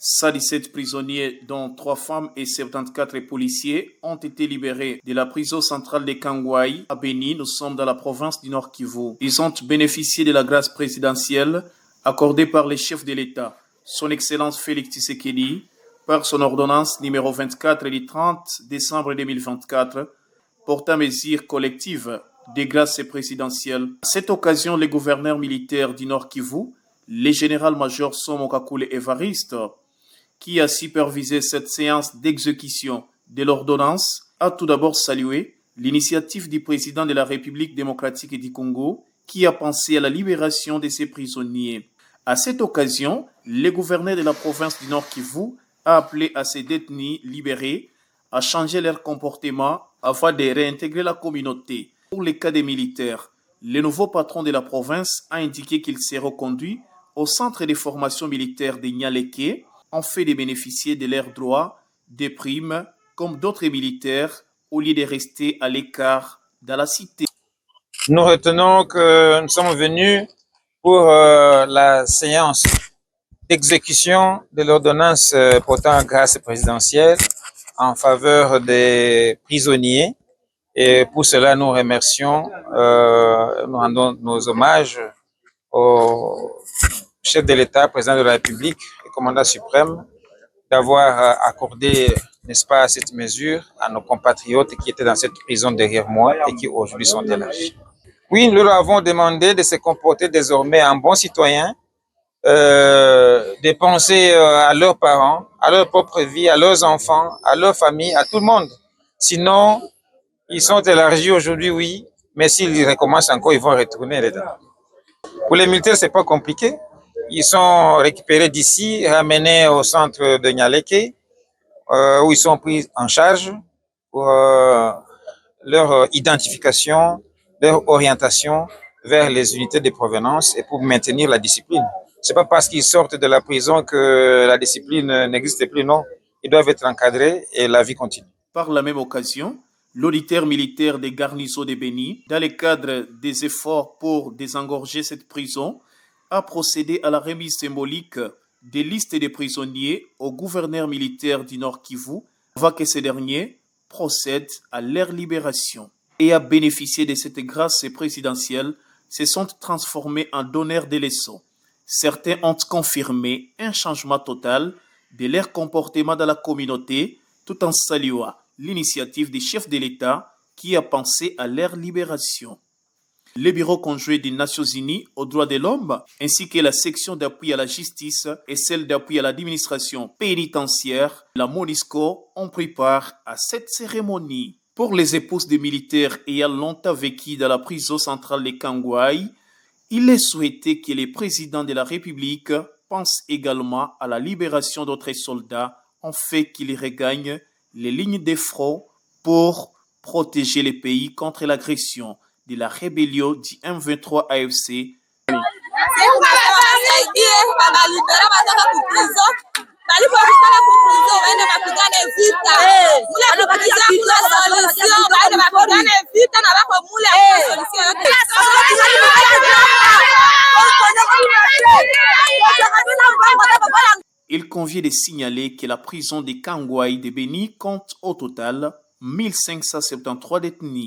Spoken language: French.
117 prisonniers, dont 3 femmes et 74 policiers, ont été libérés de la prison centrale de Kangwai à Beni. Nous sommes dans la province du Nord Kivu. Ils ont bénéficié de la grâce présidentielle accordée par le chef de l'État, son Excellence Félix Tshisekedi, par son ordonnance numéro 24 du 30 décembre 2024 portant mesures collectives de grâce présidentielle. À cette occasion, le gouverneur militaire du Nord Kivu, le général-major Somo Kakule Evariste, qui a supervisé cette séance d'exécution de l'ordonnance, a tout d'abord salué l'initiative du président de la République démocratique du Congo, qui a pensé à la libération de ses prisonniers. À cette occasion, le gouverneur de la province du Nord Kivu a appelé à ces détenus libérés à changer leur comportement afin de réintégrer la communauté. Pour les cas des militaires, le nouveau patron de la province a indiqué qu'ils seront conduits au centre de formation militaire de Nyaleke, en fait de bénéficier de leurs droits, des primes, comme d'autres militaires, au lieu de rester à l'écart dans la cité. Nous retenons que nous sommes venus pour la séance d'exécution de l'ordonnance portant grâce présidentielle en faveur des prisonniers. Et pour cela, nous remercions, nous rendons nos hommages au chef de l'État, président de la République et commandant suprême, d'avoir accordé, n'est-ce pas, cette mesure à nos compatriotes qui étaient dans cette prison derrière moi et qui aujourd'hui sont délâchés. Oui, nous leur avons demandé de se comporter désormais en bons citoyens, de penser à leurs parents, à leur propre vie, à leurs enfants, à leur famille, à tout le monde. Sinon, ils sont élargis aujourd'hui, oui, mais s'ils recommencent encore, ils vont retourner là-dedans. Pour les militaires, c'est pas compliqué. Ils sont récupérés d'ici, ramenés au centre de Nyaleke, où ils sont pris en charge pour leur identification, leur orientation vers les unités de provenance et pour maintenir la discipline. C'est pas parce qu'ils sortent de la prison que la discipline n'existe plus, non. Ils doivent être encadrés et la vie continue. Par la même occasion, l'auditeur militaire des garnisons de Beni, dans le cadre des efforts pour désengorger cette prison, a procédé à la remise symbolique des listes des prisonniers au gouverneur militaire du Nord Kivu avant que ce dernier procède à leur libération. Et à bénéficier de cette grâce présidentielle, se sont transformés en donneurs de leçons. Certains ont confirmé un changement total de leur comportement dans la communauté tout en saluant l'initiative du chef de l'État qui a pensé à leur libération. Le Bureau conjoint des Nations Unies aux droits de l'homme ainsi que la section d'appui à la justice et celle d'appui à l'administration pénitentiaire, la MONUSCO, ont pris part à cette cérémonie. Pour les épouses des militaires ayant longtemps vécu dans la prison centrale de Kangwai, il est souhaité que le président de la République pense également à la libération d'autres soldats en fait qu'ils regagnent les lignes de front pour protéger le pays contre l'agression de la rébellion du M23 AFC. Il convient de signaler que la prison de Kangwai de Beni compte au total 1573 détenus.